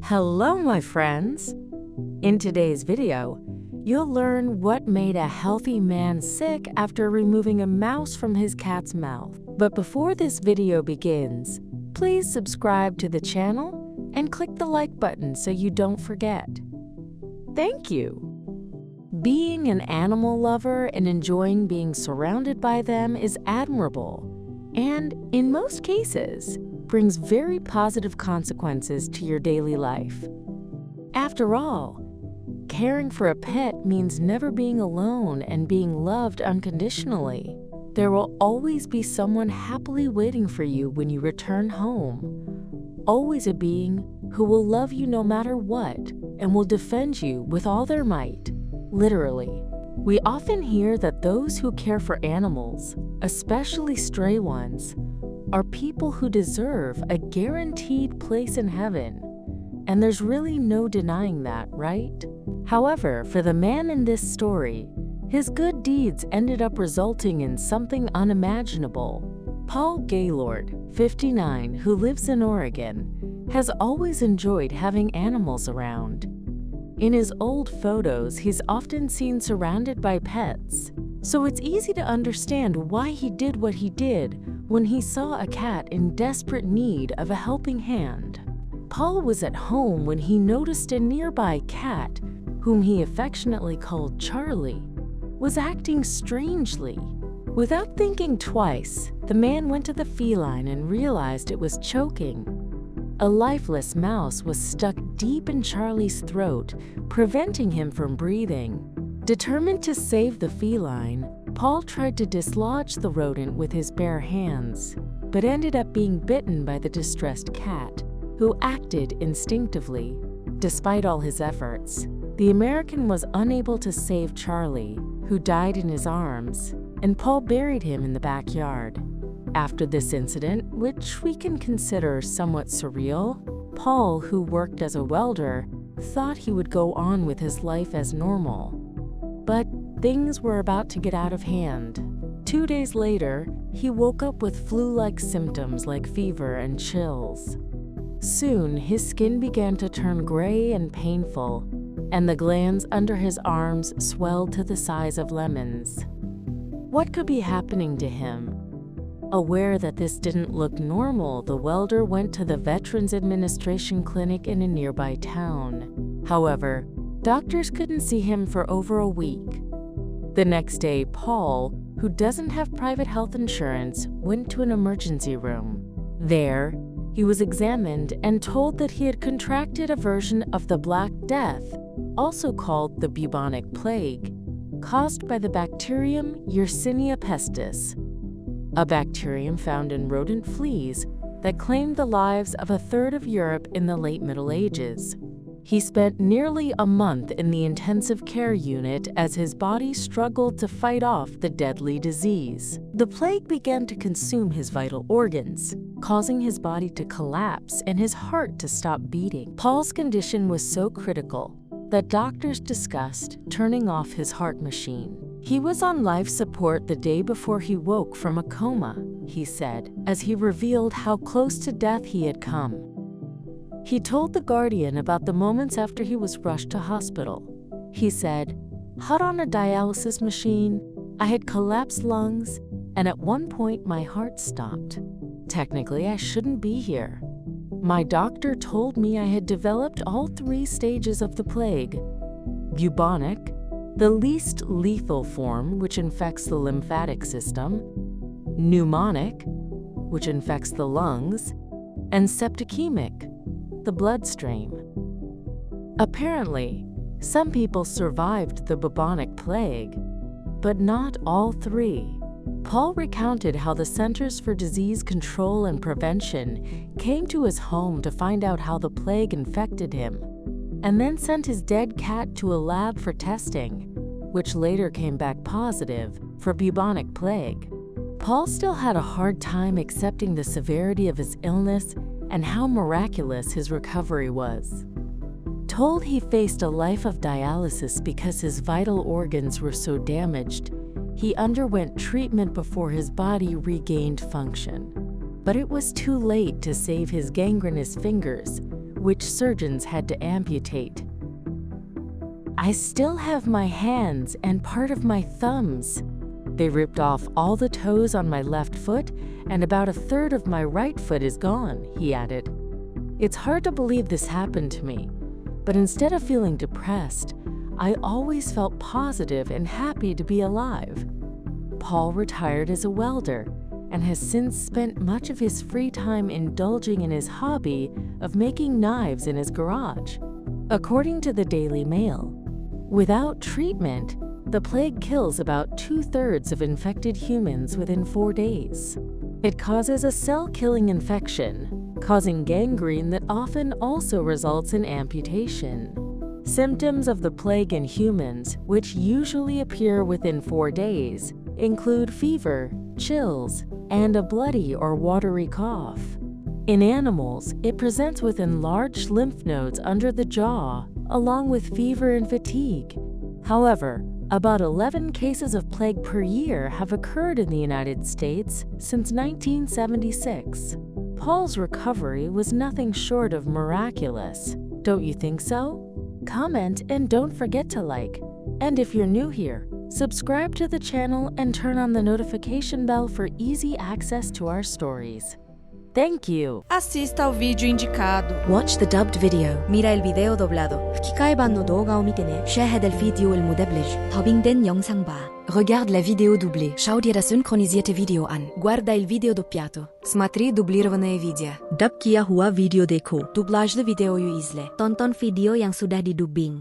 Hello, my friends! In today's video, you'll learn what made a healthy man sick after removing a mouse from his cat's mouth. But before this video begins, please subscribe to the channel and click the like button so you don't forget. Thank you! Being an animal lover and enjoying being surrounded by them is admirable, and in most cases, brings very positive consequences to your daily life. After all, caring for a pet means never being alone and being loved unconditionally. There will always be someone happily waiting for you when you return home. Always a being who will love you no matter what and will defend you with all their might, literally. We often hear that those who care for animals, especially stray ones, are people who deserve a guaranteed place in heaven. And there's really no denying that, right? However, for the man in this story, his good deeds ended up resulting in something unimaginable. Paul Gaylord, 59, who lives in Oregon, has always enjoyed having animals around. In his old photos, he's often seen surrounded by pets, so it's easy to understand why he did what he did when he saw a cat in desperate need of a helping hand. Paul was at home when he noticed a nearby cat, whom he affectionately called Charlie, was acting strangely. Without thinking twice, the man went to the feline and realized it was choking. A lifeless mouse was stuck deep in Charlie's throat, preventing him from breathing. Determined to save the feline, Paul tried to dislodge the rodent with his bare hands, but ended up being bitten by the distressed cat, who acted instinctively. Despite all his efforts, the American was unable to save Charlie, who died in his arms, and Paul buried him in the backyard. After this incident, which we can consider somewhat surreal, Paul, who worked as a welder, thought he would go on with his life as normal. But things were about to get out of hand. 2 days later, he woke up with flu-like symptoms like fever and chills. Soon, his skin began to turn gray and painful, and the glands under his arms swelled to the size of lemons. What could be happening to him? Aware that this didn't look normal, the welder went to the Veterans Administration clinic in a nearby town. However, doctors couldn't see him for over a week. The next day, Paul, who doesn't have private health insurance, went to an emergency room. There, he was examined and told that he had contracted a version of the Black Death, also called the bubonic plague, caused by the bacterium Yersinia pestis, a bacterium found in rodent fleas that claimed the lives of a third of Europe in the late Middle Ages. He spent nearly a month in the intensive care unit as his body struggled to fight off the deadly disease. The plague began to consume his vital organs, causing his body to collapse and his heart to stop beating. Paul's condition was so critical that doctors discussed turning off his heart machine. He was on life support the day before he woke from a coma, he said, as he revealed how close to death he had come. He told The Guardian about the moments after he was rushed to hospital. He said, "Hot on a dialysis machine, I had collapsed lungs, and at one point my heart stopped. Technically, I shouldn't be here. My doctor told me I had developed all 3 stages of the plague: bubonic, the least lethal form, which infects the lymphatic system, pneumonic, which infects the lungs, and septicemic, the bloodstream." Apparently, some people survived the bubonic plague, but not all 3. Paul recounted how the Centers for Disease Control and Prevention came to his home to find out how the plague infected him, and then sent his dead cat to a lab for testing, which later came back positive for bubonic plague. Paul still had a hard time accepting the severity of his illness and how miraculous his recovery was. Told he faced a life of dialysis because his vital organs were so damaged, he underwent treatment before his body regained function. But it was too late to save his gangrenous fingers, which surgeons had to amputate. I still have my hands and part of my thumbs. They ripped off all the toes on my left foot, and about a third of my right foot is gone, he added. It's hard to believe this happened to me, but instead of feeling depressed, I always felt positive and happy to be alive. Paul retired as a welder and has since spent much of his free time indulging in his hobby of making knives in his garage. According to the Daily Mail, without treatment, the plague kills about 2/3 of infected humans within 4 days. It causes a cell-killing infection, causing gangrene that often also results in amputation. Symptoms of the plague in humans, which usually appear within 4 days, include fever, chills, and a bloody or watery cough. In animals, it presents with enlarged lymph nodes under the jaw, along with fever and fatigue. However, about 11 cases of plague per year have occurred in the United States since 1976. Paul's recovery was nothing short of miraculous. Don't you think so? Comment and don't forget to like. And if you're new here, subscribe to the channel and turn on the notification bell for easy access to our stories. Thank you. Assista ao vídeo indicado. Watch the dubbed video. Mira el video doblado.吹き替え版の動画を見てね. شاهد الفيديو المدبلج. 더빙된 영상 봐. Regarde la vidéo doublée. Schau dir das synchronisierte Video an. Guarda il video doppiato. Смотри дублированное видео. Dub kiya hua video dekho. Dublajlı videoyu izle. Tonton video yang sudah didubbing.